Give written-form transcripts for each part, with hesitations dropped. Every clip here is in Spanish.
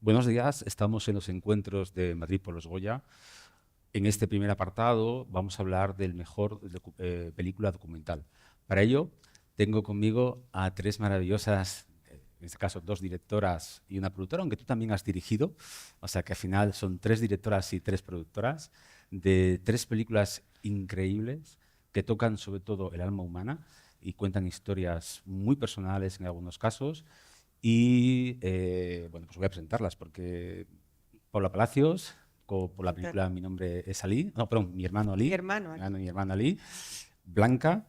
Buenos días, estamos en los encuentros de Madrid por los Goya. En este primer apartado vamos a hablar del mejor película documental. Para ello, tengo conmigo a tres maravillosas, en este caso dos directoras y una productora, aunque tú también has dirigido, o sea que al final son tres directoras y tres productoras de tres películas increíbles que tocan sobre todo el alma humana y cuentan historias muy personales en algunos casos. Y bueno, pues voy a presentarlas porque Paula Palacios, por la ¿Qué tal? película Mi nombre es Ali, no, perdón, Mi hermano Mi Ali, hermano Ali. Mi hermano Ali, Blanca,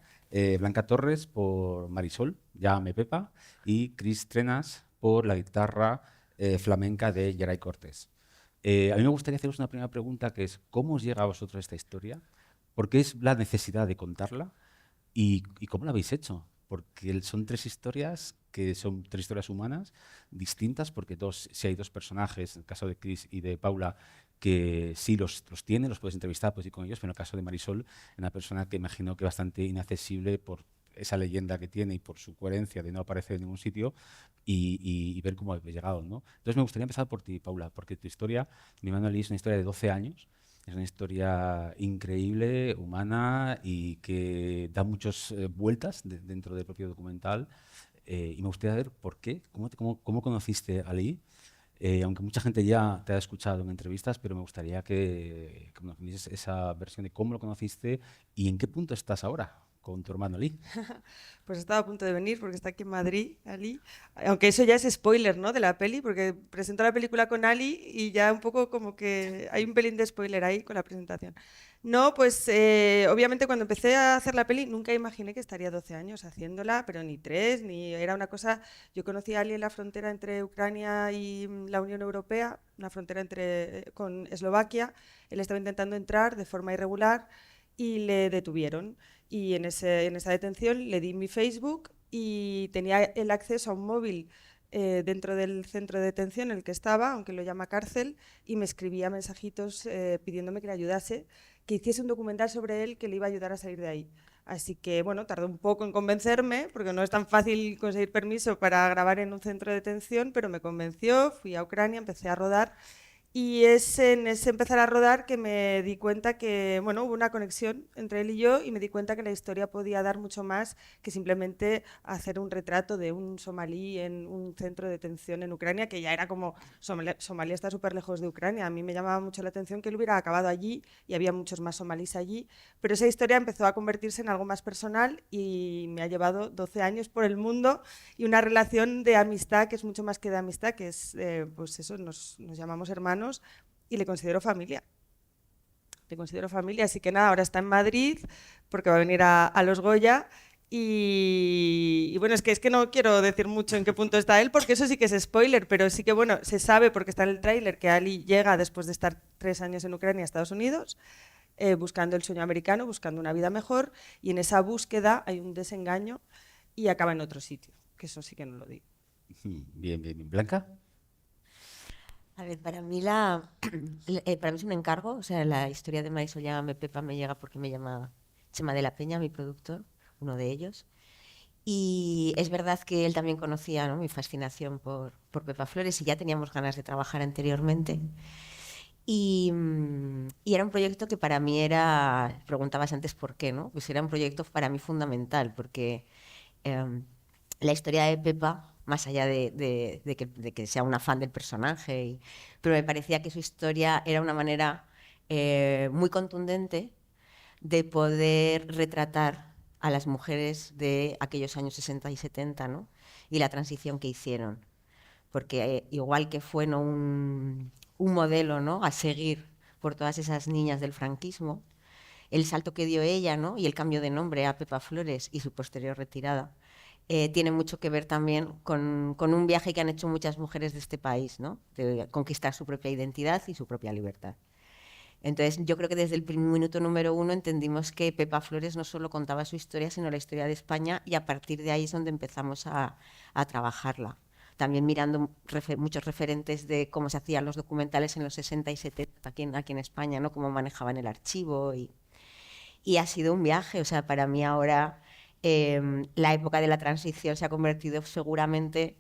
Blanca Torres por Marisol, Llámame Pepa, y Cris Trenas por la guitarra flamenca de Geray Cortés. A mí me gustaría haceros una primera pregunta que es, ¿cómo os llega a vosotros esta historia? ¿Por qué es la necesidad de contarla? ¿Y cómo lo habéis hecho? Porque son tres historias que son tres historias humanas distintas, porque si hay dos personajes, en el caso de Chris y de Paula, que sí los tiene, los puedes entrevistar, puedes ir con ellos, pero en el caso de Marisol, es una persona que imagino que bastante inaccesible por esa leyenda que tiene y por su coherencia de no aparecer en ningún sitio y ver cómo habéis llegado, ¿no? Entonces me gustaría empezar por ti, Paula, porque tu historia, Mi hermano Lee, es una historia de 12 años. Es una historia increíble, humana y que da muchas vueltas dentro del propio documental. Y me gustaría ver por qué, cómo conociste a Lee. Aunque mucha gente ya te ha escuchado en entrevistas, pero me gustaría que nos dices esa versión de cómo lo conociste y en qué punto estás ahora con tu hermano Lee. Pues estaba a punto de venir porque está aquí en Madrid, Ali. Aunque eso ya es spoiler, ¿no? De la peli, porque presento la película con Ali y ya un poco como que hay un pelín de spoiler ahí con la presentación. No, pues obviamente cuando empecé a hacer la peli nunca imaginé que estaría 12 años haciéndola, pero ni 3, ni era una cosa... Yo conocí a Ali en la frontera entre Ucrania y la Unión Europea, una frontera con Eslovaquia. Él estaba intentando entrar de forma irregular y le detuvieron. Y en esa detención le di mi Facebook y tenía el acceso a un móvil dentro del centro de detención en el que estaba, aunque lo llama cárcel, y me escribía mensajitos pidiéndome que le ayudase, que hiciese un documental sobre él que le iba a ayudar a salir de ahí. Así que, bueno, tardó un poco en convencerme, porque no es tan fácil conseguir permiso para grabar en un centro de detención, pero me convenció, fui a Ucrania, empecé a rodar y es en ese empezar a rodar que me di cuenta que, bueno, hubo una conexión entre él y yo y me di cuenta que la historia podía dar mucho más que simplemente hacer un retrato de un somalí en un centro de detención en Ucrania, que ya era como, Somalia está súper lejos de Ucrania. A mí me llamaba mucho la atención que él hubiera acabado allí y había muchos más somalíes allí, pero esa historia empezó a convertirse en algo más personal y me ha llevado 12 años por el mundo y una relación de amistad que es mucho más que de amistad, que es, pues eso, nos llamamos hermanos y le considero familia. Le considero familia, así que nada, ahora está en Madrid porque va a venir a los Goya y bueno, es que no quiero decir mucho en qué punto está él, porque eso sí que es spoiler, pero sí que bueno, se sabe porque está en el tráiler que Ali llega después de estar 3 años en Ucrania a Estados Unidos, buscando el sueño americano, buscando una vida mejor, y en esa búsqueda hay un desengaño y acaba en otro sitio, que eso sí que no lo digo. Bien, bien, bien. Blanca. A ver, para mí para mí es un encargo, o sea, la historia de Marisol Llámame Pepa me llega porque me llama Chema de la Peña, mi productor, uno de ellos. Y es verdad que él también conocía, ¿no?, mi fascinación por Pepa Flores y ya teníamos ganas de trabajar anteriormente. Y era un proyecto que para mí era, preguntabas antes por qué, ¿no? Pues era un proyecto para mí fundamental porque em, la historia de Pepa, más allá de que sea una fan del personaje, pero me parecía que su historia era una manera muy contundente de poder retratar a las mujeres de aquellos años 60 y 70, ¿no? Y la transición que hicieron. Porque igual que fue, ¿no?, un modelo, ¿no?, a seguir por todas esas niñas del franquismo, el salto que dio ella, ¿no?, y el cambio de nombre a Pepa Flores y su posterior retirada, tiene mucho que ver también con un viaje que han hecho muchas mujeres de este país, ¿no?, de conquistar su propia identidad y su propia libertad. Entonces, yo creo que desde el minuto número 1 entendimos que Pepa Flores no solo contaba su historia, sino la historia de España, y a partir de ahí es donde empezamos a trabajarla. También mirando muchos referentes de cómo se hacían los documentales en los 60 y 70 aquí en España, ¿no?, cómo manejaban el archivo. Y ha sido un viaje, o sea, para mí ahora la época de la transición se ha convertido seguramente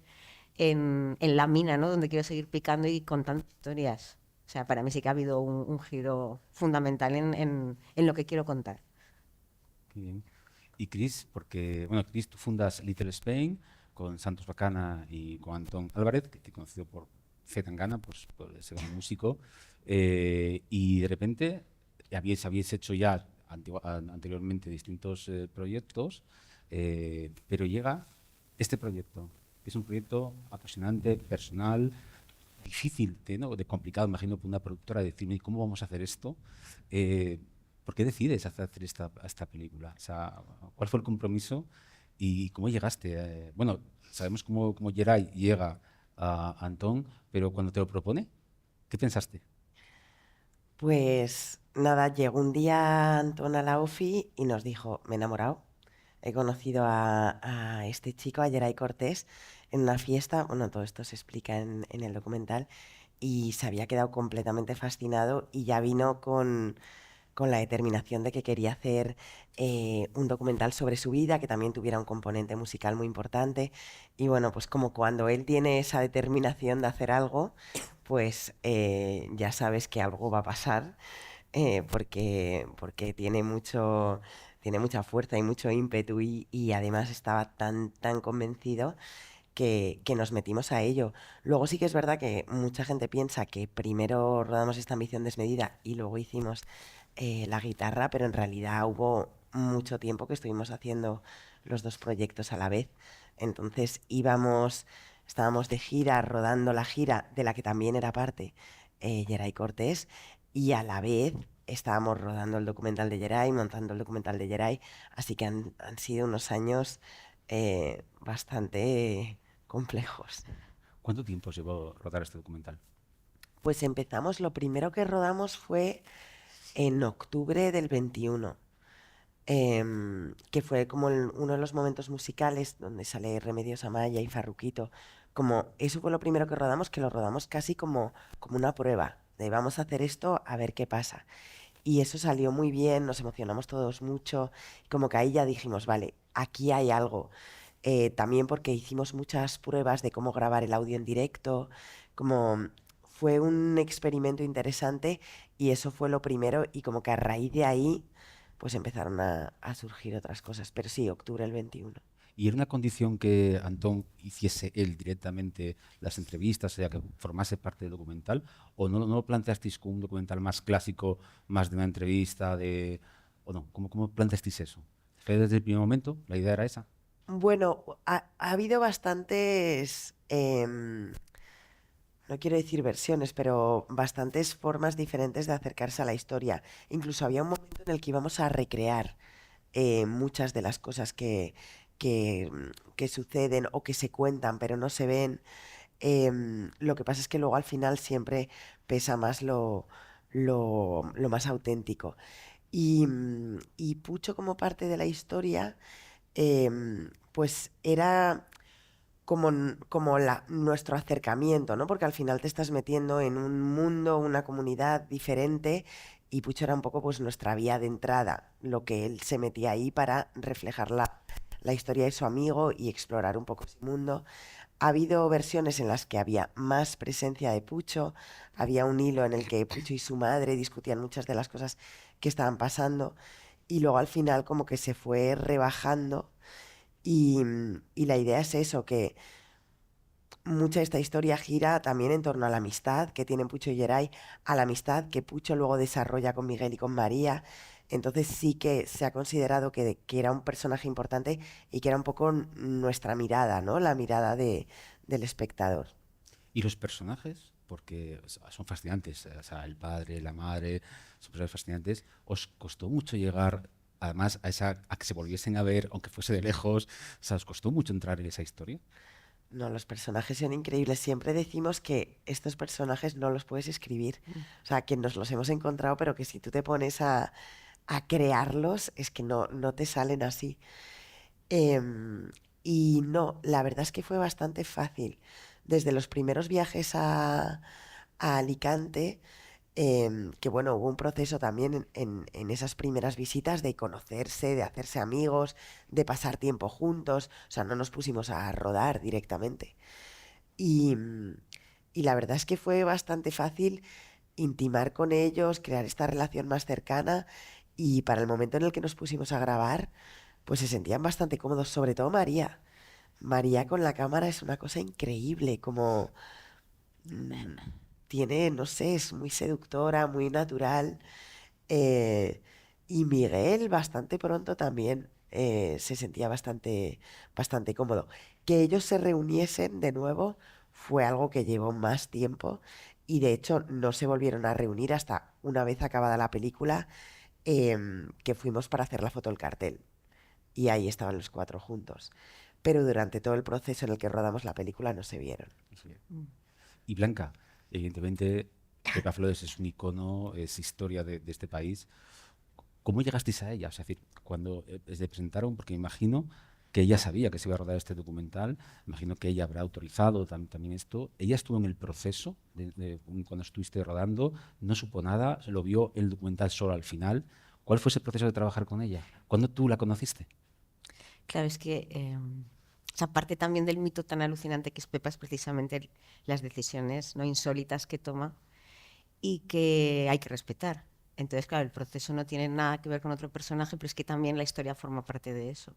en la mina, ¿no? Donde quiero seguir picando y contando historias. O sea, para mí sí que ha habido un giro fundamental en lo que quiero contar. Qué bien. Y Chris, porque, bueno, Chris, tú fundas Little Spain con Santos Bacana y con Antón Álvarez, que te he conocido por C. Tangana, pues, por ser un músico, y de repente habíais hecho ya anteriormente distintos proyectos, pero llega este proyecto, que es un proyecto apasionante, personal, difícil, ¿no? De complicado, imagino, para una productora decirme cómo vamos a hacer esto. Eh, ¿Por qué decides hacer esta película? O sea, ¿cuál fue el compromiso y cómo llegaste? Bueno, sabemos cómo Geray llega a Antón, pero cuando te lo propone, ¿qué pensaste? Pues nada, llegó un día Antón a la OFI y nos dijo, me he enamorado. He conocido a este chico, a Geray Cortés, en una fiesta. Bueno, todo esto se explica en el documental. Y se había quedado completamente fascinado y ya vino con la determinación de que quería hacer un documental sobre su vida, que también tuviera un componente musical muy importante. Y bueno, pues como cuando él tiene esa determinación de hacer algo, pues ya sabes que algo va a pasar, porque tiene mucha fuerza y mucho ímpetu y además estaba tan convencido que nos metimos a ello. Luego sí que es verdad que mucha gente piensa que primero rodamos esta ambición desmedida y luego hicimos la guitarra, pero en realidad hubo mucho tiempo que estuvimos haciendo los dos proyectos a la vez. Entonces estábamos de gira, rodando la gira de la que también era parte Geray Cortés, y a la vez estábamos rodando el documental de Geray, montando el documental de Geray, así que han sido unos años bastante complejos. ¿Cuánto tiempo os llevó rodar este documental? Pues empezamos, lo primero que rodamos fue en octubre del 21, que fue como uno de los momentos musicales donde sale Remedios Amaya y Farruquito. Como eso fue lo primero que rodamos, que lo rodamos casi como una prueba, de vamos a hacer esto a ver qué pasa. Y eso salió muy bien, nos emocionamos todos mucho, como que ahí ya dijimos, vale, aquí hay algo. También porque hicimos muchas pruebas de cómo grabar el audio en directo, como fue un experimento interesante y eso fue lo primero y como que a raíz de ahí pues empezaron a surgir otras cosas. Pero sí, octubre del 21. ¿Y era una condición que Antón hiciese él directamente las entrevistas, o sea, que formase parte del documental? ¿O no lo planteasteis como un documental más clásico, más de una entrevista, o no? ¿Cómo planteasteis eso? ¿Fue desde el primer momento? ¿La idea era esa? Bueno, ha habido bastantes, no quiero decir versiones, pero bastantes formas diferentes de acercarse a la historia. Incluso había un momento en el que íbamos a recrear muchas de las cosas que suceden o que se cuentan, pero no se ven. Lo que pasa es que luego al final siempre pesa más lo más auténtico. Y Pucho como parte de la historia, pues era como nuestro acercamiento, ¿no? Porque al final te estás metiendo en un mundo, una comunidad diferente y Pucho era un poco pues nuestra vía de entrada, lo que él se metía ahí para reflejar la historia de su amigo y explorar un poco ese mundo. Ha habido versiones en las que había más presencia de Pucho, había un hilo en el que Pucho y su madre discutían muchas de las cosas que estaban pasando y luego al final como que se fue rebajando y la idea es eso, que mucha de esta historia gira también en torno a la amistad que tienen Pucho y Geray, a la amistad que Pucho luego desarrolla con Miguel y con María. Entonces sí que se ha considerado que era un personaje importante y que era un poco nuestra mirada, ¿no? La mirada del espectador. ¿Y los personajes? Porque son fascinantes, o sea, el padre, la madre, son personajes fascinantes. ¿Os costó mucho llegar, además, a que se volviesen a ver, aunque fuese de lejos? O sea, ¿os costó mucho entrar en esa historia? No, los personajes son increíbles. Siempre decimos que estos personajes no los puedes escribir. O sea, que nos los hemos encontrado, pero que si tú te pones a crearlos, es que no te salen así. Em, y no, la verdad es que fue bastante fácil. Desde los primeros viajes a Alicante, que bueno, hubo un proceso también en esas primeras visitas de conocerse, de hacerse amigos, de pasar tiempo juntos. O sea, no nos pusimos a rodar directamente. Y, y la verdad es que fue bastante fácil intimar con ellos, crear esta relación más cercana y para el momento en el que nos pusimos a grabar, pues se sentían bastante cómodos, sobre todo María. María con la cámara es una cosa increíble, como mm, tiene, no sé, es muy seductora, muy natural. eh, y Miguel bastante pronto también se sentía bastante cómodo. Que ellos se reuniesen de nuevo fue algo que llevó más tiempo y de hecho no se volvieron a reunir hasta una vez acabada la película, que fuimos para hacer la foto del cartel y ahí estaban los cuatro juntos. Pero durante todo el proceso en el que rodamos la película no se vieron. Sí. Y Blanca, evidentemente, Pepa Flores es un icono, es historia de este país. ¿Cómo llegasteis a ella? O sea, es decir, cuando se presentaron, porque imagino que ella sabía que se iba a rodar este documental, imagino que ella habrá autorizado también esto. Ella estuvo en el proceso cuando estuviste rodando, no supo nada, se lo vio el documental solo al final. ¿Cuál fue ese proceso de trabajar con ella? ¿Cuándo tú la conociste? Claro, es que o sea, parte también del mito tan alucinante que es Pepa es precisamente las decisiones no insólitas que toma y que hay que respetar. Entonces, claro, el proceso no tiene nada que ver con otro personaje, pero es que también la historia forma parte de eso.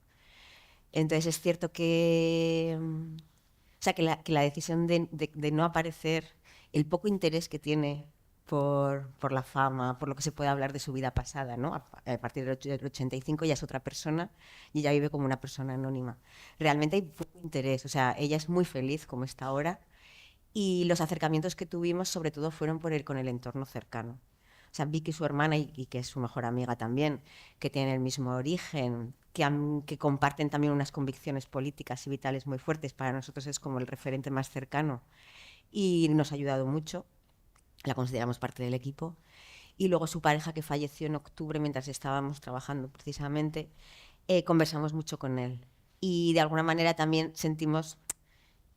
Entonces es cierto que, o sea, que la decisión de no aparecer, el poco interés que tiene por la fama, por lo que se puede hablar de su vida pasada, ¿no? A partir del 85 ya es otra persona y ella vive como una persona anónima. Realmente hay poco interés, o sea, ella es muy feliz como está ahora y los acercamientos que tuvimos sobre todo fueron con el entorno cercano. O sea, Vicky, su hermana, y que es su mejor amiga también, que tienen el mismo origen, que comparten también unas convicciones políticas y vitales muy fuertes, para nosotros es como el referente más cercano y nos ha ayudado mucho, la consideramos parte del equipo. Y luego su pareja, que falleció en octubre mientras estábamos trabajando precisamente, conversamos mucho con él. Y de alguna manera también sentimos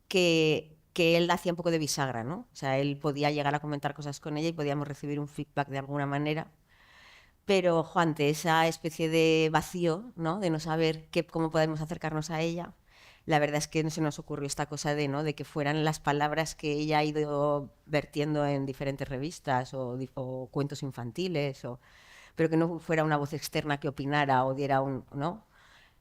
que él hacía un poco de bisagra, ¿no? O sea, él podía llegar a comentar cosas con ella y podíamos recibir un feedback de alguna manera, pero ante esa especie de vacío, ¿no? De no saber cómo podemos acercarnos a ella, la verdad es que no se nos ocurrió esta cosa de, ¿no? De que fueran las palabras que ella ha ido vertiendo en diferentes revistas o cuentos infantiles, pero que no fuera una voz externa que opinara o diera ¿no?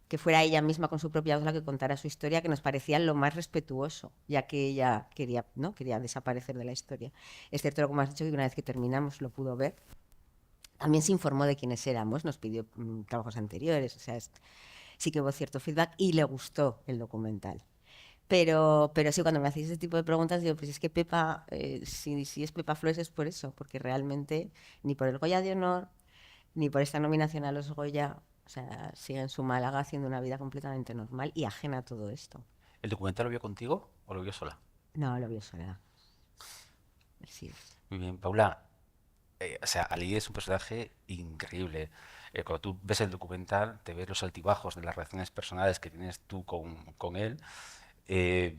Que fuera ella misma con su propia voz la que contara su historia, que nos parecía lo más respetuoso, ya que ella quería, ¿no? Quería desaparecer de la historia. Es cierto, como has dicho, que una vez que terminamos lo pudo ver. También se informó de quiénes éramos, nos pidió trabajos anteriores, o sea, sí que hubo cierto feedback y le gustó el documental. Pero sí, cuando me hacéis ese tipo de preguntas, digo, pues es que Pepa, si es Pepa Flores es por eso, porque realmente ni por el Goya de Honor, ni por esta nominación a los Goya, o sea, sigue en su Málaga haciendo una vida completamente normal y ajena a todo esto. ¿El documental lo vio contigo o lo vio sola? No, lo vio sola. Sí. Muy bien, Paula. O sea, Ali es un personaje increíble. Cuando tú ves el documental, te ves los altibajos de las relaciones personales que tienes tú con él. Eh,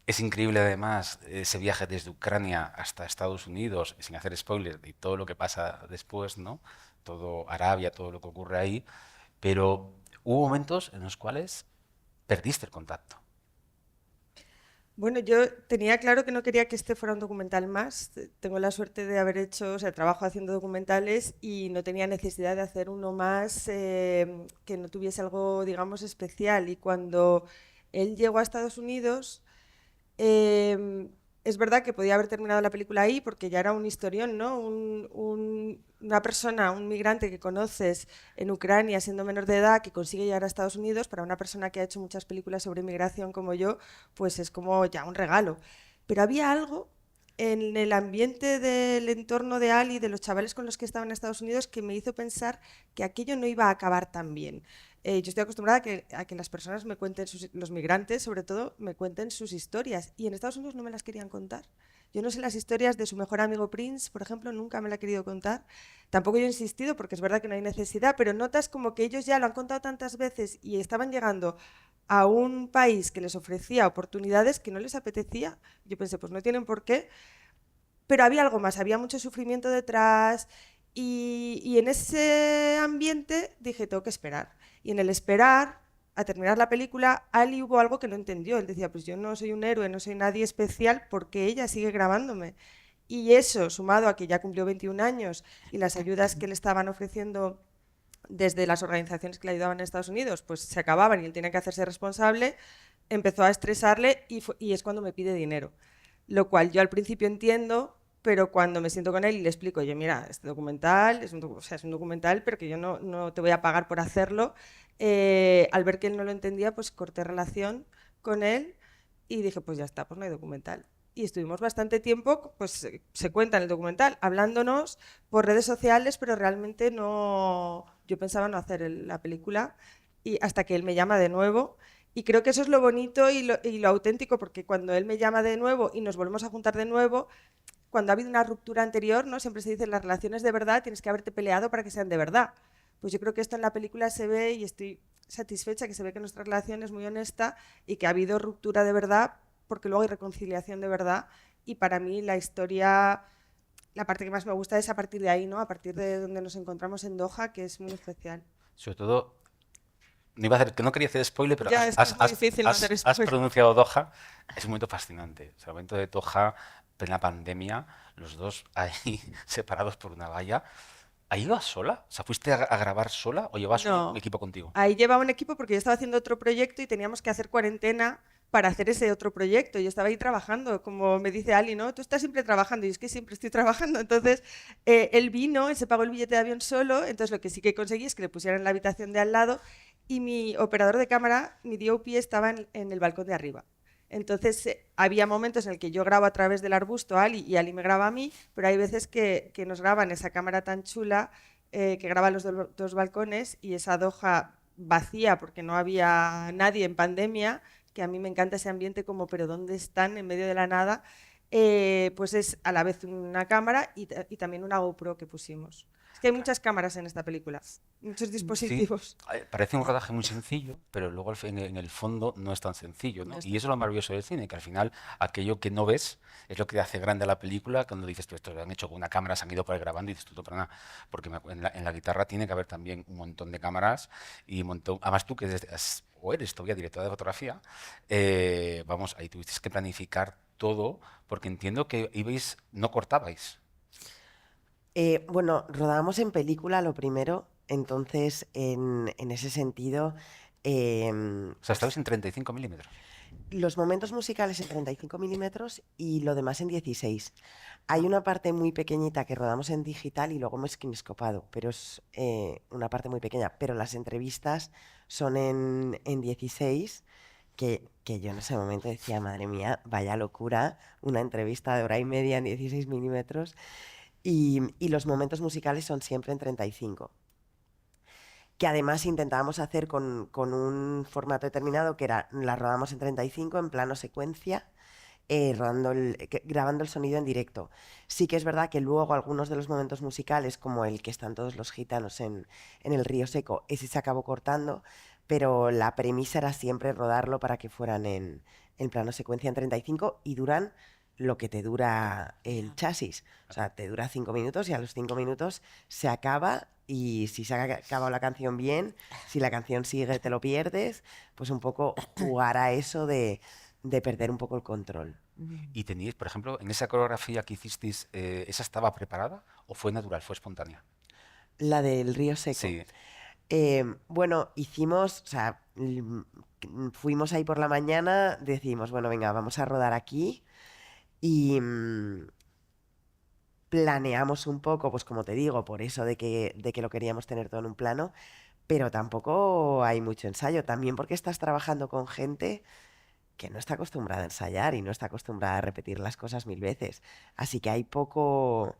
es increíble además ese viaje desde Ucrania hasta Estados Unidos, sin hacer spoiler, y todo lo que pasa después, ¿no? Todo Arabia, todo lo que ocurre ahí. Pero hubo momentos en los cuales perdiste el contacto. Bueno, yo tenía claro que no quería que este fuera un documental más. Tengo la suerte de haber hecho, o sea, trabajo haciendo documentales y no tenía necesidad de hacer uno más que no tuviese algo, digamos, especial. Y cuando él llegó a Estados Unidos, eh, es verdad que podía haber terminado la película ahí porque ya era un historión, ¿no? Una persona, un migrante que conoces en Ucrania siendo menor de edad, que consigue llegar a Estados Unidos, para una persona que ha hecho muchas películas sobre inmigración como yo, pues es como ya un regalo. Pero había algo en el ambiente del entorno de Ali, de los chavales con los que estaba en Estados Unidos, que me hizo pensar que aquello no iba a acabar tan bien. Yo estoy acostumbrada a que las personas me cuenten, los migrantes sobre todo, me cuenten sus historias. Y en Estados Unidos no me las querían contar. Yo no sé las historias de su mejor amigo Prince, por ejemplo, nunca me la ha querido contar. Tampoco yo he insistido porque es verdad que no hay necesidad, pero notas como que ellos ya lo han contado tantas veces y estaban llegando a un país que les ofrecía oportunidades que no les apetecía. Yo pensé, pues no tienen por qué, pero había algo más, había mucho sufrimiento detrás y en ese ambiente dije, tengo que esperar. Y en el esperar a terminar la película, Ali hubo algo que no entendió. Él decía, pues yo no soy un héroe, no soy nadie especial, porque ella sigue grabándome. Y eso, sumado a que ya cumplió 21 años y las ayudas que le estaban ofreciendo desde las organizaciones que le ayudaban en Estados Unidos, pues se acababan y él tenía que hacerse responsable, empezó a estresarle y es cuando me pide dinero. Lo cual yo al principio entiendo, pero cuando me siento con él y le explico, oye, mira, este documental es un documental, pero que yo no te voy a pagar por hacerlo, al ver que él no lo entendía, pues corté relación con él y dije, pues ya está, pues no hay documental. Y estuvimos bastante tiempo, pues se cuenta en el documental, hablándonos por redes sociales, pero realmente no, yo pensaba no hacer la película y hasta que él me llama de nuevo. Y creo que eso es lo bonito y lo auténtico, porque cuando él me llama de nuevo y nos volvemos a juntar de nuevo, cuando ha habido una ruptura anterior, ¿no? Siempre se dice, las relaciones de verdad tienes que haberte peleado para que sean de verdad. Pues yo creo que esto en la película se ve y estoy satisfecha que se ve que nuestra relación es muy honesta y que ha habido ruptura de verdad, porque luego hay reconciliación de verdad. Y para mí la historia, la parte que más me gusta es a partir de ahí, ¿no? A partir de donde nos encontramos en Doha, que es muy especial. Sobre todo, no iba a hacer, que no quería hacer spoiler, pero Ya, es que es muy difícil no hacer has spoiler. pronunciado Doha. Es un momento fascinante. O sea, el momento de Doha, plena pandemia, los dos ahí separados por una valla. ¿Has ido sola? O sea, ¿fuiste a grabar sola o llevas un No, equipo contigo? ahí llevaba un equipo porque yo estaba haciendo otro proyecto y teníamos que hacer cuarentena para hacer ese otro proyecto. Yo estaba ahí trabajando, como me dice Ali, ¿no? Tú estás siempre trabajando y es que siempre estoy trabajando. Entonces, él vino, él se pagó el billete de avión solo, entonces lo que sí que conseguí es que le pusieran en la habitación de al lado y mi operador de cámara, mi DOP, estaba en el balcón de arriba. Entonces, había momentos en el que yo grabo a través del arbusto a Ali y Ali me graba a mí, pero hay veces que nos graban esa cámara tan chula que graba los dos balcones y esa Doha vacía porque no había nadie en pandemia, que a mí me encanta ese ambiente como, pero ¿dónde están en medio de la nada? Pues es a la vez una cámara y también una GoPro que pusimos. Es que hay muchas cámaras en esta película, muchos Sí, dispositivos. parece un rodaje muy sencillo, pero luego en el fondo no es tan sencillo, ¿no? No es- Y eso es lo maravilloso del cine, que al final aquello que no ves es lo que hace grande a la película cuando dices, esto lo han hecho con una cámara, se han ido por ahí grabando y dices, tú, perdona, porque en la guitarra tiene que haber también un montón de cámaras y un montón, además tú que o eres todavía directora de fotografía, vamos, ahí tuviste que planificar todo, porque entiendo que ibais, no cortabais. Bueno, rodábamos en película lo primero, entonces en ese sentido, O sea, estabais en 35 milímetros. los momentos musicales en 35 milímetros y lo demás en 16. Hay una parte muy pequeñita que rodamos en digital y luego hemos kinescopado, pero es una parte muy pequeña. Pero las entrevistas son en 16, que yo en ese momento decía, madre mía, vaya locura, una entrevista de hora y media en 16 milímetros. Y los momentos musicales son siempre en 35, que además intentábamos hacer con un formato determinado, que era, la rodamos en 35 en plano secuencia, grabando el sonido en directo. Sí que es verdad que luego algunos de los momentos musicales, como el que están todos los gitanos en el Río Seco, ese se acabó cortando, pero la premisa era siempre rodarlo para que fueran en plano secuencia en 35 y duran lo que te dura el chasis. O sea, te dura 5 minutos y a los 5 minutos se acaba. Y si se ha acabado la canción bien, si la canción sigue te lo pierdes, pues un poco jugar a eso de perder un poco el control. Y teníais, por ejemplo, en esa coreografía que hicisteis, ¿esa estaba preparada o fue natural, fue espontánea? La del Río Seco. Sí. Bueno, hicimos, o sea, fuimos ahí por la mañana, decidimos, bueno, venga, vamos a rodar aquí y planeamos un poco, pues como te digo, por eso de que lo queríamos tener todo en un plano, pero tampoco hay mucho ensayo, también porque estás trabajando con gente que no está acostumbrada a ensayar y no está acostumbrada a repetir las cosas 1000 veces. Así que hay poco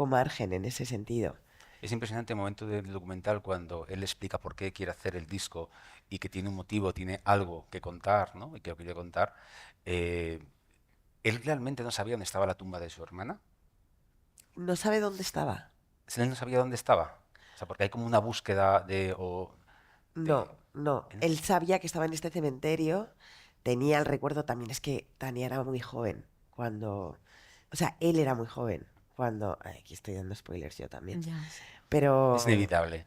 margen en ese sentido. Es impresionante el momento del documental cuando él explica por qué quiere hacer el disco y que tiene un motivo, tiene algo que contar, ¿no? Y que lo quiere contar. Eh, él realmente no sabía dónde estaba la tumba de su hermana. No sabe dónde estaba. Él no sabía dónde estaba. O sea, porque hay como una búsqueda No, de- no. él Él sabía que estaba en este cementerio, tenía el recuerdo también, es que Tania era muy joven cuando... O sea, él era muy joven cuando... Ay, aquí estoy dando spoilers yo también. Ya. Pero Es inevitable.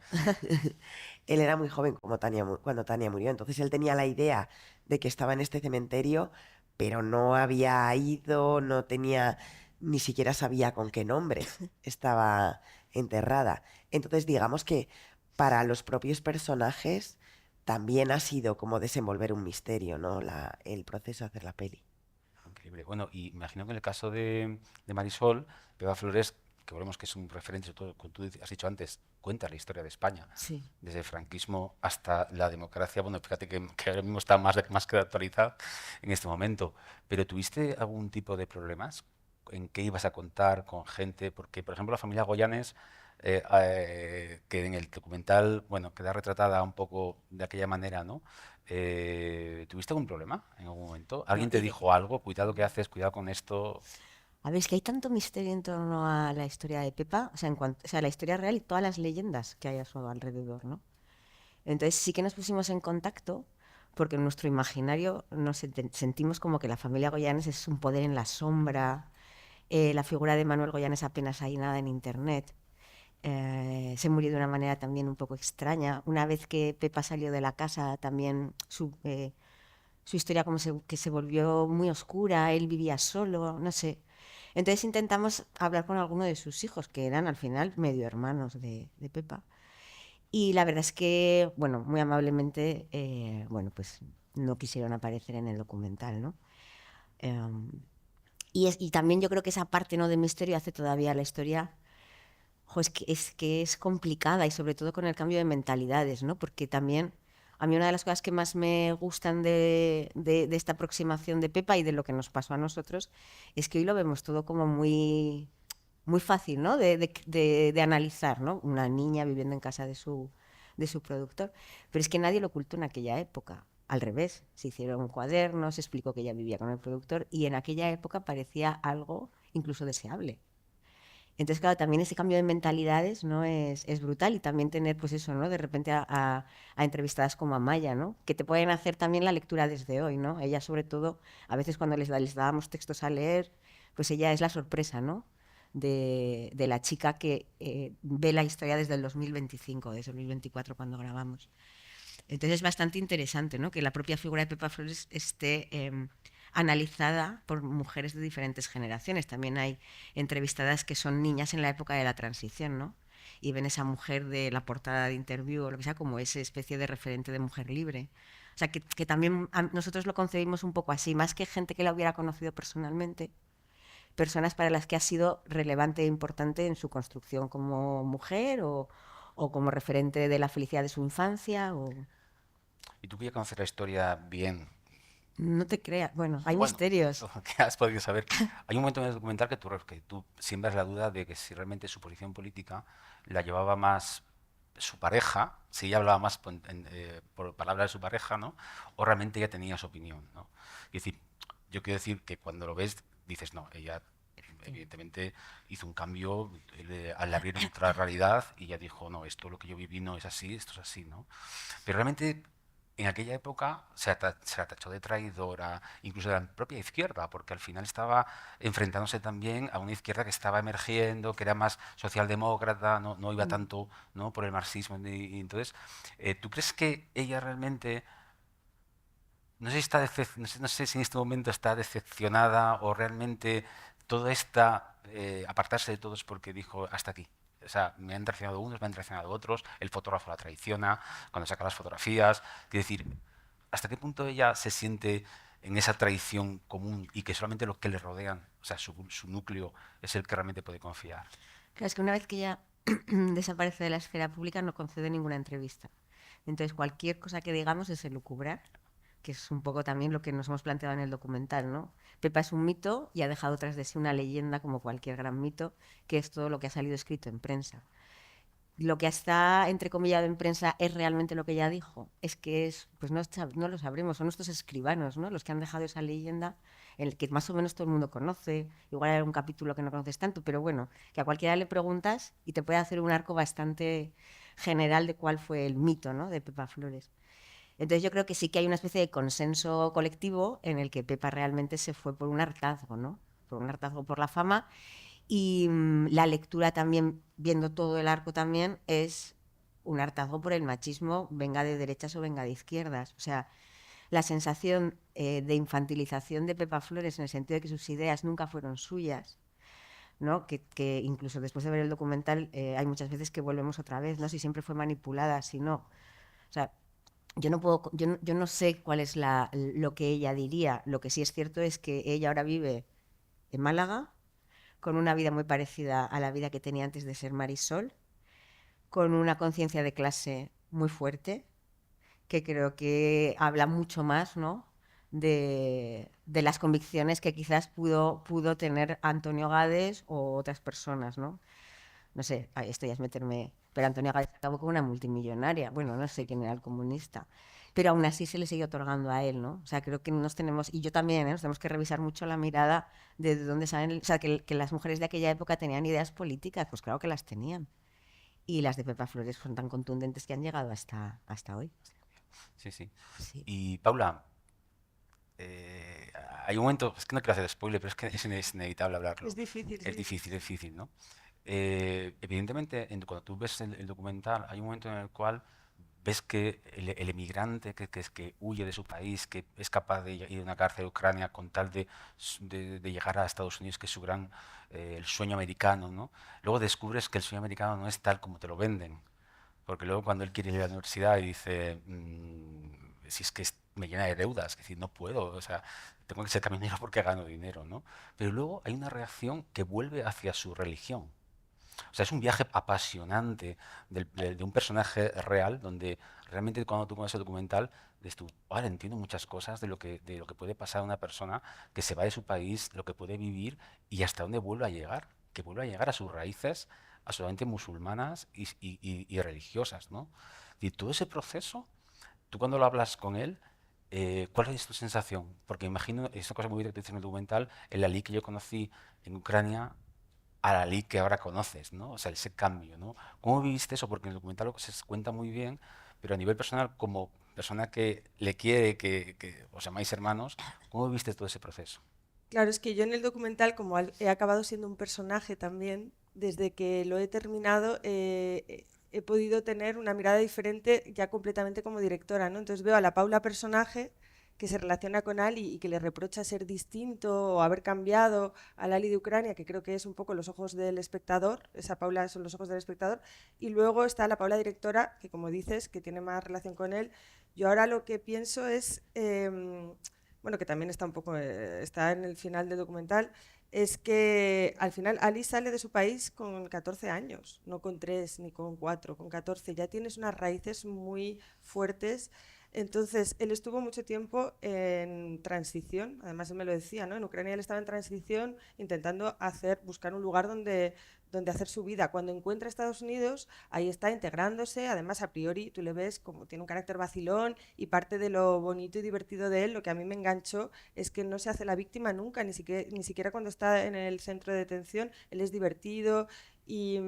él era muy joven como cuando Tania murió, entonces él tenía la idea de que estaba en este cementerio, pero no había ido, no tenía, ni siquiera sabía con qué nombre estaba enterrada. Entonces digamos que para los propios personajes también ha sido como desenvolver un misterio, ¿no? El proceso de hacer la peli. Increíble. Bueno, y imagino que en el caso de Marisol, Pepa Flores, que volvemos que es un referente, sobre todo, como tú has dicho antes, cuenta la historia de España, Sí. desde el franquismo hasta la democracia. Bueno, fíjate que ahora mismo está más que actualizada en este momento. Pero ¿tuviste algún tipo de problemas en qué ibas a contar con gente? Porque, por ejemplo, la familia Goyanes, que en el documental, bueno, queda retratada un poco de aquella manera, ¿no? ¿Tuviste algún problema en algún momento? No, ¿Alguien te dijo algo? Cuidado que haces, cuidado con esto. a ver, es que hay tanto misterio en torno a la historia de Pepa, o sea, o sea, la historia real y todas las leyendas que hay a su alrededor, ¿no? Entonces sí que nos pusimos en contacto porque en nuestro imaginario sentimos como que la familia Goyanes es un poder en la sombra, la figura de Manuel Goyanes apenas hay nada en internet. Se murió de una manera también un poco extraña. Una vez que Pepa salió de la casa, también su historia como que se volvió muy oscura, él vivía solo, no sé. Entonces intentamos hablar con alguno de sus hijos, que eran al final medio hermanos de Pepa. Y la verdad es que, bueno, muy amablemente, bueno, pues no quisieron aparecer en el documental, ¿no? Em, y también yo creo que esa parte, ¿no?, de misterio hace todavía la historia, jo, es que es complicada y sobre todo con el cambio de mentalidades, ¿no? Porque también a mí una de las cosas que más me gustan de esta aproximación de Pepa y de lo que nos pasó a nosotros es que hoy lo vemos todo como muy fácil, ¿no?, de analizar, ¿no? Una niña viviendo en casa de su productor. Pero es que nadie lo ocultó en aquella época. Al revés, se hicieron cuadernos, se explicó que ella vivía con el productor y en aquella época parecía algo incluso deseable. Entonces, claro, también ese cambio de mentalidades, ¿no?, es brutal, y también tener, pues eso, ¿no?, de repente a entrevistadas como Amaya, ¿no?, que te pueden hacer también la lectura desde hoy, ¿no? Ella, sobre todo, a veces cuando les dábamos textos a leer, pues ella es la sorpresa, ¿no?, de la chica que ve la historia desde el 2025, desde el 2024 cuando grabamos. Entonces es bastante interesante, ¿no?, que la propia figura de Pepa Flores esté analizada por mujeres de diferentes generaciones. También hay entrevistadas que son niñas en la época de la transición, ¿no?, y ven esa mujer de la portada de Interview o lo que sea como esa especie de referente de mujer libre. O sea, que también nosotros lo concebimos un poco así, más que gente que la hubiera conocido personalmente, personas para las que ha sido relevante e importante en su construcción como mujer o como referente de la felicidad de su infancia. Y tú que ya conoces la historia bien, No te creas, bueno, hay bueno, misterios. ¿qué has podido saber? Hay un momento en el documental que tú siembras la duda de que si realmente su posición política la llevaba más su pareja, si ella hablaba más por palabras de su pareja, ¿no? O realmente ella tenía su opinión, ¿no? Es decir, yo quiero decir que cuando lo ves, dices, no, ella evidentemente hizo un cambio al abrir otra realidad y ella dijo, no, esto lo que yo viví no es así, esto es así, ¿no? Pero realmente en aquella época se la tachó de traidora, incluso de la propia izquierda, porque al final estaba enfrentándose también a una izquierda que estaba emergiendo, que era más socialdemócrata, no iba tanto, ¿no?, por el marxismo. Y entonces, ¿tú crees que ella realmente, no sé, no sé si en este momento está decepcionada o realmente todo esta, apartarse de todos porque dijo hasta aquí? O sea, me han traicionado unos, me han traicionado otros, el fotógrafo la traiciona cuando saca las fotografías. Quiero decir, ¿hasta qué punto ella se siente en esa traición común y que solamente los que le rodean, o sea, su núcleo, es el que realmente puede confiar? Claro, es que una vez que ella desaparece de la esfera pública no concede ninguna entrevista. Entonces cualquier cosa que digamos es elucubrar, que es un poco también lo que nos hemos planteado en el documental, ¿no? Pepa es un mito y ha dejado tras de sí una leyenda, como cualquier gran mito, que es todo lo que ha salido escrito en prensa. Lo que está entrecomillado en prensa es realmente lo que ella dijo. Es que pues no lo sabremos, son nuestros escribanos, ¿no?, los que han dejado esa leyenda en el que más o menos todo el mundo conoce. Igual hay un capítulo que no conoces tanto, pero bueno, que a cualquiera le preguntas y te puede hacer un arco bastante general de cuál fue el mito, ¿no?, de Pepa Flores. Entonces yo creo que sí que hay una especie de consenso colectivo en el que Pepa realmente se fue por un hartazgo, ¿no?, por un hartazgo por la fama Y la lectura también, viendo todo el arco también, es un hartazgo por el machismo, venga de derechas o venga de izquierdas. O sea, la sensación de infantilización de Pepa Flores en el sentido de que sus ideas nunca fueron suyas, ¿no? Que incluso después de ver el documental hay muchas veces que volvemos otra vez, ¿no? Si siempre fue manipulada, si no. O sea, yo no sé cuál es lo que ella diría. Lo que sí es cierto es que ella ahora vive en Málaga, con una vida muy parecida a la vida que tenía antes de ser Marisol, con una conciencia de clase muy fuerte, que creo que habla mucho más, ¿no? de las convicciones que quizás pudo tener Antonio Gades o otras personas, ¿no? No sé, esto ya es meterme... Pero Antonio Gades acabó con una multimillonaria. Bueno, no sé quién era el comunista. Pero aún así se le sigue otorgando a él, ¿no? O sea, creo que nos tenemos, y yo también, nos tenemos que revisar mucho la mirada de dónde salen... O sea, que las mujeres de aquella época tenían ideas políticas, pues claro que las tenían. Y las de Pepa Flores son tan contundentes que han llegado hasta hoy. Sí, sí. Sí. Y Paula, hay un momento, es que no quiero hacer spoiler, pero es que es inevitable hablarlo. Es difícil, Es sí. difícil, ¿no? Evidentemente, cuando tú ves el documental, hay un momento en el cual ves que el emigrante que huye de su país, que es capaz de ir a una cárcel de Ucrania con tal de llegar a Estados Unidos, que es su gran el sueño americano, ¿no? Luego descubres que el sueño americano no es tal como te lo venden. Porque luego cuando él quiere ir a la universidad y dice, si es que me llena de deudas, es decir, no puedo, o sea, tengo que ser camionero porque gano dinero, ¿no? Pero luego hay una reacción que vuelve hacia su religión. O sea, es un viaje apasionante de un personaje real, donde realmente cuando tú pones el documental, dices tú, vale, entiendo muchas cosas de lo que puede pasar a una persona que se va de su país, lo que puede vivir y hasta dónde vuelve a llegar, que vuelve a llegar a sus raíces absolutamente musulmanas y religiosas, ¿no? Y todo ese proceso, tú cuando lo hablas con él, ¿cuál es tu sensación? Porque imagino, es una cosa muy directa en el documental, el Ali que yo conocí en Ucrania a la Ali que ahora conoces, ¿no? O sea, ese cambio, ¿no? ¿Cómo viviste eso? Porque en el documental se cuenta muy bien, pero a nivel personal, como persona que le quiere, que os llamáis hermanos, ¿cómo viviste todo ese proceso? Claro, es que yo en el documental, como he acabado siendo un personaje también, desde que lo he terminado, he podido tener una mirada diferente ya completamente como directora, ¿no? Entonces veo a la Paula personaje que se relaciona con Ali y que le reprocha ser distinto o haber cambiado al Ali de Ucrania, que creo que es un poco los ojos del espectador, esa Paula son los ojos del espectador, y luego está la Paula directora, que como dices, que tiene más relación con él. Yo ahora lo que pienso es... bueno, que también está un poco, está en el final del documental, es que al final Ali sale de su país con 14 años, no con 3 ni con 4, con 14. Ya tienes unas raíces muy fuertes. Entonces, él estuvo mucho tiempo en transición, además él me lo decía, ¿no? En Ucrania él estaba en transición intentando buscar un lugar donde hacer su vida. Cuando encuentra Estados Unidos, ahí está integrándose, además a priori tú le ves como tiene un carácter vacilón y parte de lo bonito y divertido de él, lo que a mí me enganchó es que no se hace la víctima nunca, ni siquiera cuando está en el centro de detención, él es divertido y...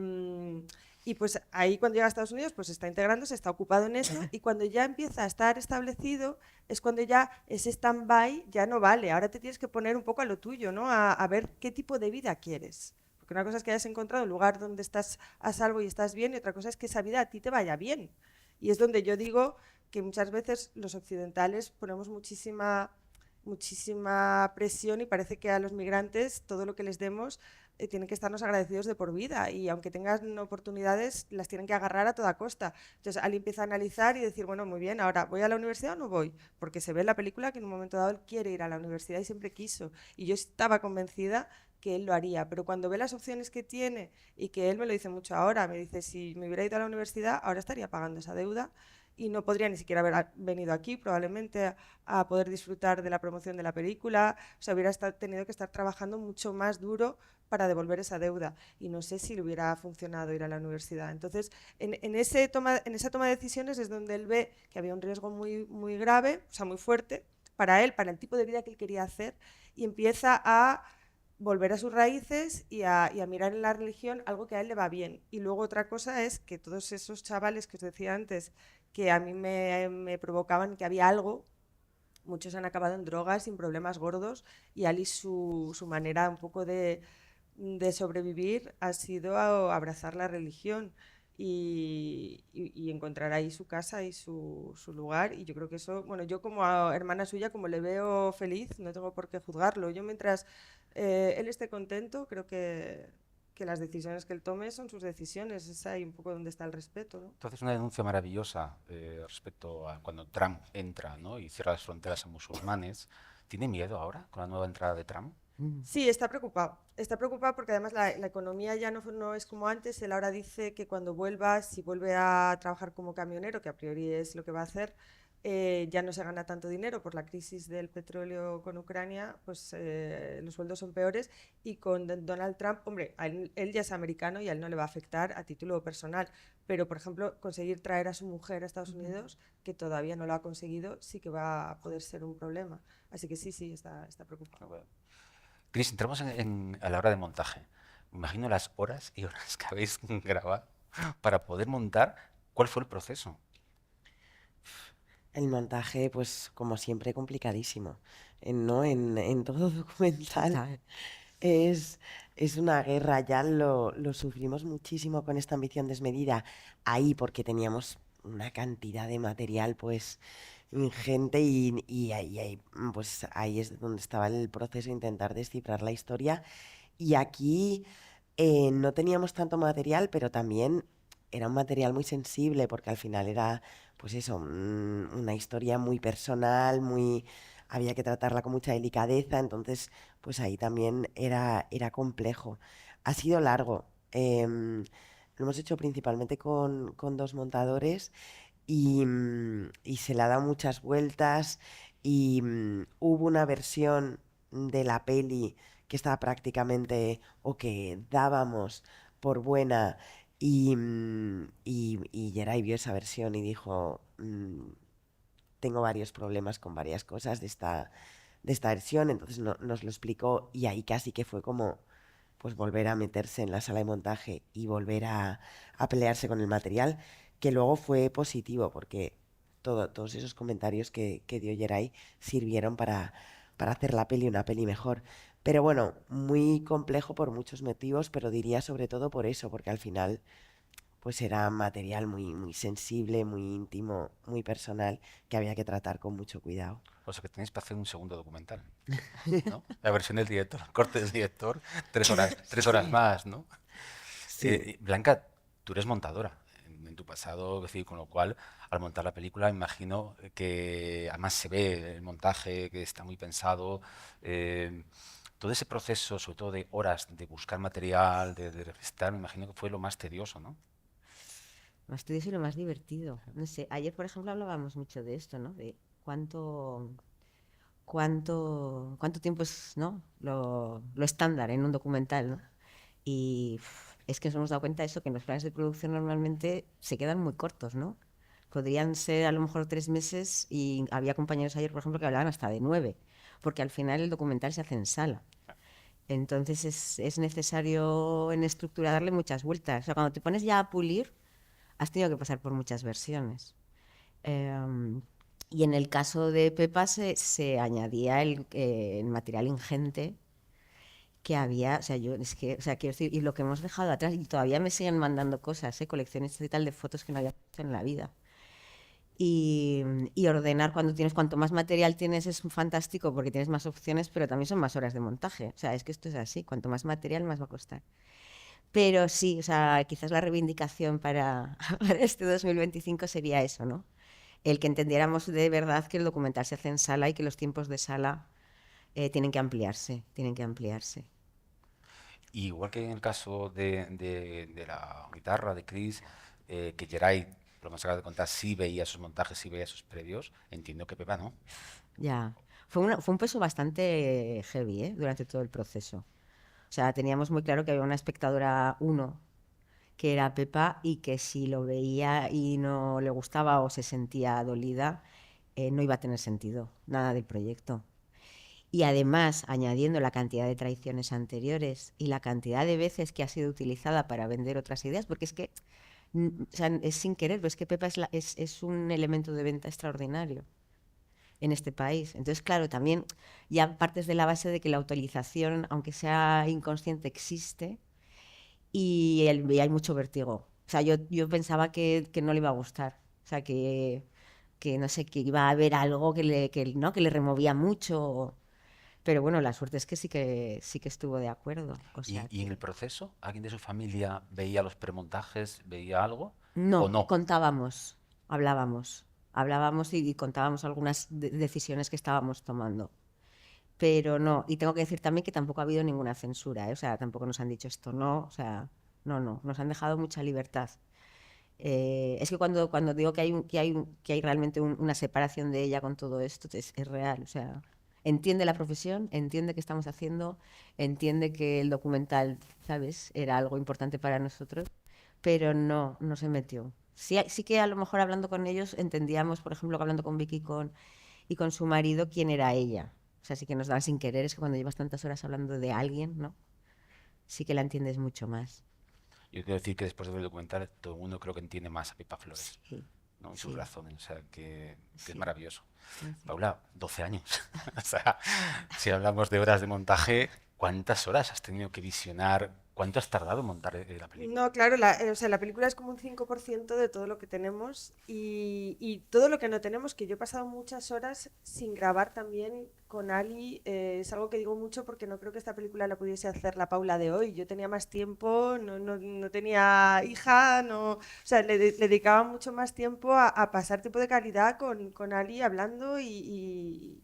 y pues ahí cuando llega a Estados Unidos pues está integrándose, está ocupado en eso y cuando ya empieza a estar establecido es cuando ya ese stand-by ya no vale, ahora te tienes que poner un poco a lo tuyo, ¿no? A ver qué tipo de vida quieres. Porque una cosa es que hayas encontrado un lugar donde estás a salvo y estás bien, y otra cosa es que esa vida a ti te vaya bien. Y es donde yo digo que muchas veces los occidentales ponemos muchísima presión y parece que a los migrantes todo lo que les demos tienen que estarnos agradecidos de por vida y aunque tengan oportunidades las tienen que agarrar a toda costa. Entonces Ali empieza a analizar y decir, bueno, muy bien, ahora ¿voy a la universidad o no voy? Porque se ve en la película que en un momento dado él quiere ir a la universidad y siempre quiso. Y yo estaba convencida que él lo haría, pero cuando ve las opciones que tiene y que él me lo dice mucho ahora, me dice, si me hubiera ido a la universidad, ahora estaría pagando esa deuda y no podría ni siquiera haber venido aquí probablemente a poder disfrutar de la promoción de la película, o sea, hubiera tenido que estar trabajando mucho más duro para devolver esa deuda y no sé si le hubiera funcionado ir a la universidad. Entonces, en esa toma de decisiones es donde él ve que había un riesgo muy, muy grave, o sea, muy fuerte para él, para el tipo de vida que él quería hacer y empieza a volver a sus raíces y a mirar en la religión algo que a él le va bien. Y luego otra cosa es que todos esos chavales que os decía antes, que a mí me provocaban que había algo, muchos han acabado en drogas sin problemas gordos y Ali su manera un poco de sobrevivir ha sido abrazar la religión y encontrar ahí su casa y su lugar. Y yo creo que eso, bueno, yo como hermana suya, como le veo feliz, no tengo por qué juzgarlo. Yo mientras él esté contento, creo que las decisiones que él tome son sus decisiones. Es ahí un poco donde está el respeto, ¿no? Entonces, una denuncia maravillosa respecto a cuando Trump entra, ¿no? Y cierra las fronteras a musulmanes. ¿Tiene miedo ahora con la nueva entrada de Trump? Sí, está preocupado. Está preocupado porque además la economía ya no es como antes. Él ahora dice que cuando vuelva, si vuelve a trabajar como camionero, que a priori es lo que va a hacer, ya no se gana tanto dinero por la crisis del petróleo con Ucrania, pues los sueldos son peores. Y con Donald Trump, hombre, él ya es americano y a él no le va a afectar a título personal. Pero, por ejemplo, conseguir traer a su mujer a Estados Unidos, que todavía no lo ha conseguido, sí que va a poder ser un problema. Así que sí, está preocupado. Bueno. Cris, entramos a la hora de montaje. Me imagino las horas y horas que habéis grabado para poder montar. ¿Cuál fue el proceso? El montaje, pues como siempre, complicadísimo. ¿No? En todo documental Total. es, es una guerra, ya lo sufrimos muchísimo con esta ambición desmedida ahí porque teníamos una cantidad de material pues ingente y pues ahí es donde estaba el proceso de intentar descifrar la historia y aquí no teníamos tanto material, pero también era un material muy sensible porque al final era, pues eso, una historia muy personal, muy, había que tratarla con mucha delicadeza, entonces, pues ahí también era complejo. Ha sido largo. Lo hemos hecho principalmente con dos montadores y se le ha dado muchas vueltas y hubo una versión de la peli que estaba prácticamente o que dábamos por buena y Geray vio esa versión y dijo, tengo varios problemas con varias cosas de esta versión, entonces nos lo explicó y ahí casi que fue como pues volver a meterse en la sala de montaje y volver a pelearse con el material, que luego fue positivo porque todos esos comentarios que dio Geray sirvieron para hacer la peli una peli mejor. Pero bueno, muy complejo por muchos motivos, pero diría sobre todo por eso, porque al final pues era material muy sensible, muy íntimo, muy personal, que había que tratar con mucho cuidado. O sea que tenéis para hacer un segundo documental, ¿no? La versión del director, el corte del director, 3 horas, 3 horas más, ¿no? Sí. Blanca, tú eres montadora en tu pasado, es decir, con lo cual, al montar la película, imagino que además se ve el montaje, que está muy pensado. eh, Todo ese proceso, sobre todo de horas de buscar material, de revistar, me imagino que fue lo más tedioso, ¿no? Lo más tedioso y lo más divertido. No sé, ayer, por ejemplo, hablábamos mucho de esto, ¿no? De cuánto tiempo es, ¿no? Lo estándar en un documental, ¿no? Y es que nos hemos dado cuenta de eso, que en los planes de producción normalmente se quedan muy cortos, ¿no? Podrían ser a lo mejor 3 meses y había compañeros ayer, por ejemplo, que hablaban hasta de 9, porque al final el documental se hace en sala. Entonces es necesario en estructura darle muchas vueltas. O sea, cuando te pones ya a pulir, has tenido que pasar por muchas versiones. Em, y en el caso de Pepa se añadía el material ingente que había, o sea, yo es que, o sea, quiero decir, y lo que hemos dejado atrás, y todavía me siguen mandando cosas, colecciones y tal de fotos que no había hecho en la vida. Y, y ordenar cuanto más material tienes es fantástico porque tienes más opciones, pero también son más horas de montaje. O sea, es que esto es así, cuanto más material más va a costar. Pero sí, o sea, quizás la reivindicación para este 2025 sería eso, ¿no? El que entendiéramos de verdad que el documental se hace en sala y que los tiempos de sala tienen que ampliarse, tienen que ampliarse. Y igual que en el caso de la guitarra de Chris, que Geray, por lo que me acabas de contar, sí veía sus montajes, sí veía sus previos, entiendo que Pepa no. Ya. Fue un peso bastante heavy, durante todo el proceso. O sea, teníamos muy claro que había una espectadora uno, que era Pepa, y que si lo veía y no le gustaba o se sentía dolida, no iba a tener sentido nada del proyecto. Y además, añadiendo la cantidad de traiciones anteriores y la cantidad de veces que ha sido utilizada para vender otras ideas, porque es que o sea, es sin querer, pero es que Pepa es un elemento de venta extraordinario. en este país. Entonces, claro, también ya partes de la base de que la utilización, aunque sea inconsciente, existe y hay mucho vértigo. O sea, yo pensaba que no le iba a gustar. O sea, que no sé, que iba a haber algo ¿no? que le removía mucho. Pero bueno, la suerte es que sí que estuvo de acuerdo. O sea Y en el que proceso, ¿alguien de su familia veía los premontajes, veía algo o no, no? hablábamos y contábamos algunas decisiones que estábamos tomando. Pero no, y tengo que decir también que tampoco ha habido ninguna censura, ¿eh? O sea, tampoco nos han dicho esto no, o sea, no, nos han dejado mucha libertad. Es que cuando digo que hay realmente una separación de ella con todo esto, es real. O sea, entiende la profesión, entiende qué estamos haciendo, entiende que el documental, ¿sabes?, era algo importante para nosotros, pero no se metió. Sí, sí que a lo mejor hablando con ellos entendíamos, por ejemplo, que hablando con Vicky y con su marido, quién era ella. O sea, sí que nos daba sin querer, es que cuando llevas tantas horas hablando de alguien, ¿no? Sí que la entiendes mucho más. Yo quiero decir que después de ver el documental todo el mundo creo que entiende más a Pepa Flores, Sí, ¿no? Y sus sí, razones, o sea, que es sí, maravilloso. sí, sí. Paula, 12 años. O sea, si hablamos de horas de montaje, ¿cuántas horas has tenido que visionar? ¿Cuánto has tardado en montar la película? No, claro, o sea, la película es como un 5% de todo lo que tenemos y todo lo que no tenemos, que yo he pasado muchas horas sin grabar también con Ali, es algo que digo mucho porque no creo que esta película la pudiese hacer la Paula de hoy. Yo tenía más tiempo, no tenía hija, o sea, le dedicaba mucho más tiempo a pasar tiempo de calidad con Ali hablando y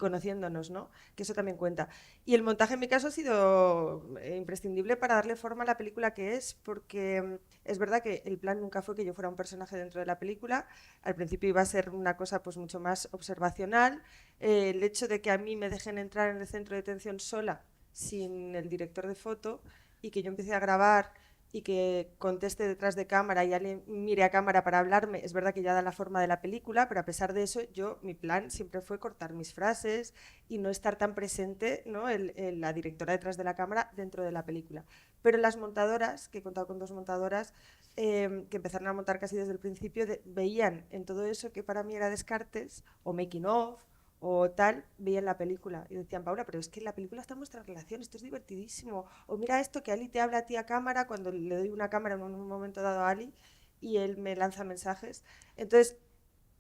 conociéndonos, ¿no? Que eso también cuenta. Y el montaje en mi caso ha sido imprescindible para darle forma a la película que es, porque es verdad que el plan nunca fue que yo fuera un personaje dentro de la película. Al principio iba a ser una cosa pues mucho más observacional. El hecho de que a mí me dejen entrar en el centro de detención sola, sin el director de foto, y que yo empiece a grabar y que conteste detrás de cámara y alguien mire a cámara para hablarme, es verdad que ya da la forma de la película, pero a pesar de eso, mi plan siempre fue cortar mis frases y no estar tan presente, ¿no? La directora detrás de la cámara dentro de la película. Pero las montadoras, que he contado con 2 montadoras, que empezaron a montar casi desde el principio, veían en todo eso que para mí era descartes o making of o tal, veían la película y decían, Paula, pero es que en la película está nuestra relación, esto es divertidísimo. O mira esto, que Ali te habla a ti a cámara, cuando le doy una cámara en un momento dado a Ali y él me lanza mensajes. Entonces,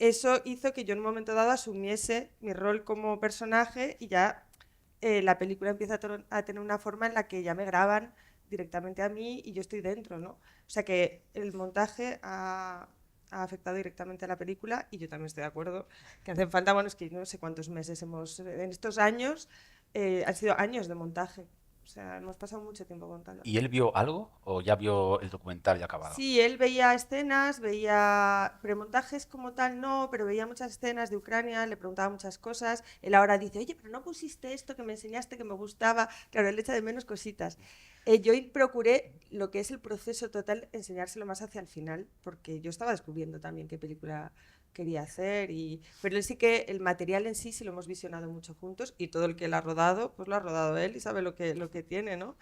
eso hizo que yo en un momento dado asumiese mi rol como personaje y ya la película empieza a tener una forma en la que ya me graban directamente a mí y yo estoy dentro, ¿no? O sea que el montaje ha afectado directamente a la película y yo también estoy de acuerdo que hacen falta, bueno, es que no sé cuántos meses en estos años, han sido años de montaje. O sea, hemos pasado mucho tiempo contando. ¿Y él vio algo o ya vio el documental ya acabado? Sí, él veía escenas, veía premontajes como tal, no, pero veía muchas escenas de Ucrania, le preguntaba muchas cosas. Él ahora dice, oye, pero no pusiste esto que me enseñaste que me gustaba. Claro, él echa de menos cositas. Yo procuré lo que es el proceso total, enseñárselo más hacia el final, porque yo estaba descubriendo también qué película quería hacer, pero él sí que el material en sí lo hemos visionado mucho juntos y todo el que lo ha rodado, pues lo ha rodado él y sabe lo que tiene, ¿no?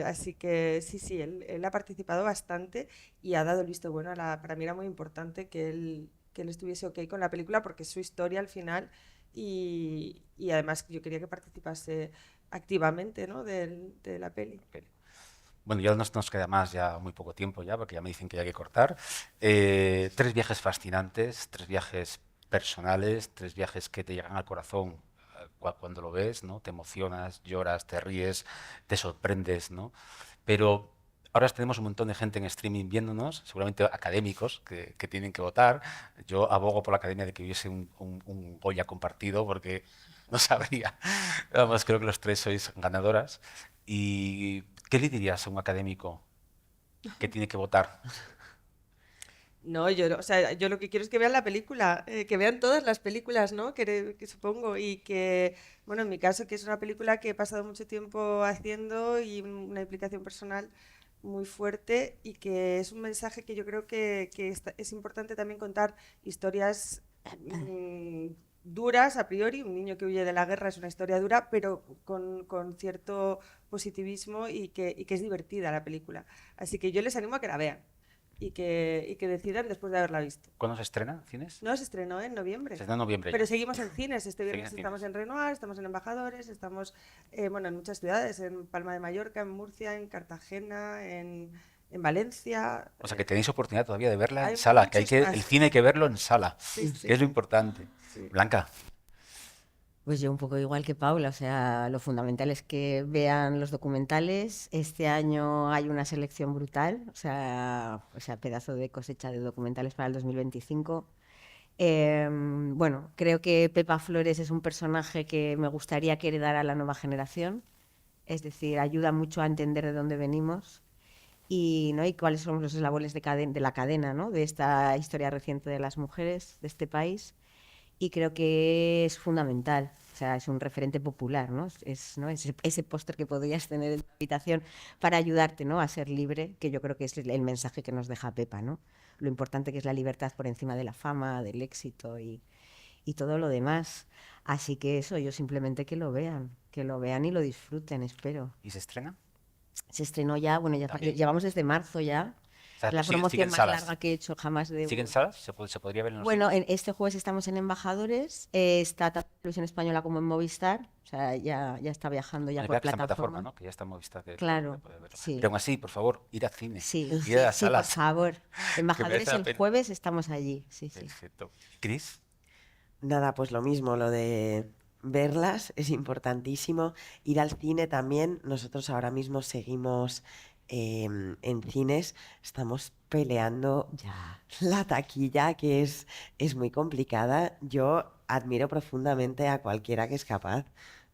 Así que sí, él ha participado bastante y ha dado el visto bueno para mí era muy importante que él estuviese ok con la película porque es su historia al final y además yo quería que participase activamente, ¿no? de la peli. Ok. Bueno, ya nos queda más, ya muy poco tiempo ya, porque ya me dicen que hay que cortar. 3 viajes fascinantes, 3 viajes personales, 3 viajes que te llegan al corazón cuando lo ves, ¿no? Te emocionas, lloras, te ríes, te sorprendes, ¿no? Pero ahora tenemos un montón de gente en streaming viéndonos, seguramente académicos que tienen que votar. Yo abogo por la academia de que hubiese un Goya compartido, porque no sabría. Vamos, creo que los 3 sois ganadoras. ¿Y qué le dirías a un académico que tiene que votar? No, o sea, yo lo que quiero es que vean la película, que vean todas las películas, ¿no? Que supongo y que, bueno, en mi caso, que es una película que he pasado mucho tiempo haciendo y una implicación personal muy fuerte y que es un mensaje que yo creo que es importante también contar historias mm, duras a priori. Un niño que huye de la guerra es una historia dura, pero con cierto positivismo y que es divertida la película. Así que yo les animo a que la vean. y que decidan después de haberla visto. ¿Cuándo se estrena en cines? No, se estrenó en noviembre. Se estrena en noviembre Pero ya. seguimos en cines. Este Siguen viernes en estamos cines. en Renoir, estamos en Embajadores, estamos bueno, en muchas ciudades, en Palma de Mallorca, en Murcia, en Cartagena, en Valencia. O sea que tenéis oportunidad todavía de verla Hay en sala, que muchos más. el cine hay que verlo en sala, Sí, sí. que es lo importante. Sí. Blanca, Pues yo un poco igual que Paula, o sea, lo fundamental es que vean los documentales. Este año hay una selección brutal, o sea, pedazo de cosecha de documentales para el 2025. Bueno, creo que Pepa Flores es un personaje que me gustaría que heredara a la nueva generación, es decir, ayuda mucho a entender de dónde venimos y, ¿no? y cuáles son los eslabones de la cadena, ¿no? De esta historia reciente de las mujeres de este país. Y creo que es fundamental, o sea, es un referente popular, ¿no? ¿no? Ese póster que podrías tener en tu habitación para ayudarte, ¿no? A ser libre, que yo creo que es el mensaje que nos deja Pepa, ¿no? Lo importante que es la libertad por encima de la fama, del éxito y todo lo demás. Así que eso, yo simplemente que lo vean y lo disfruten, espero. ¿y se estrena? Se estrenó ya, bueno, ya También. llevamos desde marzo ya. O sea, La sigue en promoción más salas. larga que he hecho jamás de... ¿Siguen salas? Se podría ver en los Bueno, cines? este jueves estamos en Embajadores, está tanto en Televisión Española como en Movistar, o sea, ya está viajando ya Es por verdad que está en plataforma, plataforma. ¿no? Que ya está en Movistar, que Claro, puede verlo. sí. Pero aún así, por favor, ir al cine, Sí, ir a las sí, por salas. favor. Que Embajadores merece la el pena. jueves estamos allí, sí. Perfecto. ¿Cris? Nada, pues lo mismo, lo de verlas es importantísimo. Ir al cine también. Nosotros ahora mismo seguimos en cines, estamos peleando Ya. la taquilla, que es muy complicada. Yo admiro profundamente a cualquiera que es capaz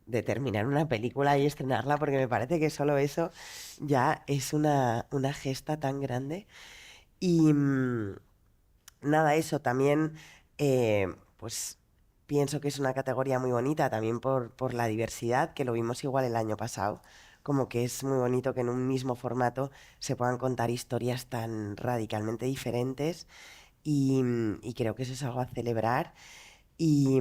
de terminar una película y estrenarla, porque me parece que solo eso ya es una gesta tan grande. Y nada, eso también, pues pienso que es una categoría muy bonita también por la diversidad, que lo vimos igual el año pasado, como que es muy bonito que en un mismo formato se puedan contar historias tan radicalmente diferentes y creo que eso es algo a celebrar. Y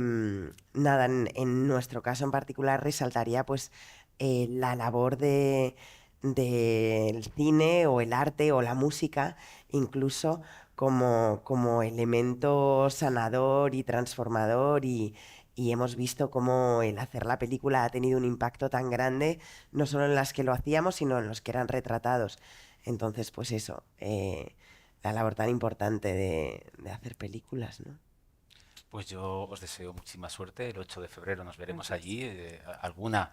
nada, en nuestro caso en particular resaltaría pues la labor del cine o el arte o la música, incluso como elemento sanador y transformador y hemos visto cómo el hacer la película ha tenido un impacto tan grande, no solo en las que lo hacíamos, sino en los que eran retratados. Entonces, pues eso, la labor tan importante de hacer películas, ¿no? Pues yo os deseo muchísima suerte. El 8 de febrero nos veremos allí. Alguna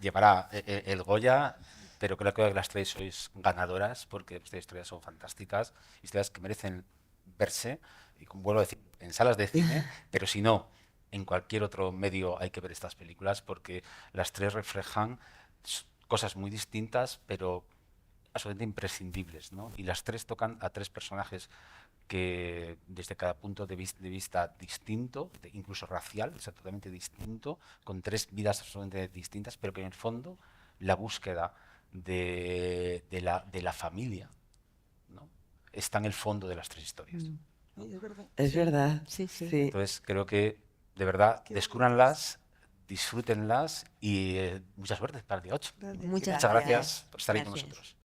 llevará el Goya, pero creo que las tres sois ganadoras porque vuestras historias son fantásticas, historias que merecen verse, y como vuelvo a decir, en salas de cine, pero si no, en cualquier otro medio hay que ver estas películas porque las tres reflejan cosas muy distintas, pero absolutamente imprescindibles, ¿no? Y las tres tocan a tres personajes que desde cada punto de vista distinto, incluso racial, o sea, totalmente distinto, con tres vidas absolutamente distintas, pero que en el fondo la búsqueda de la familia, ¿no? Está en el fondo de las tres historias. Ay, es verdad. Es verdad. Sí, sí. Sí. Entonces creo que de verdad Qué descúbranlas, disfrútenlas y mucha suerte para el día 8. Gracias. Muchas Muchas gracias gracias. por estar ahí con Gracias. nosotros.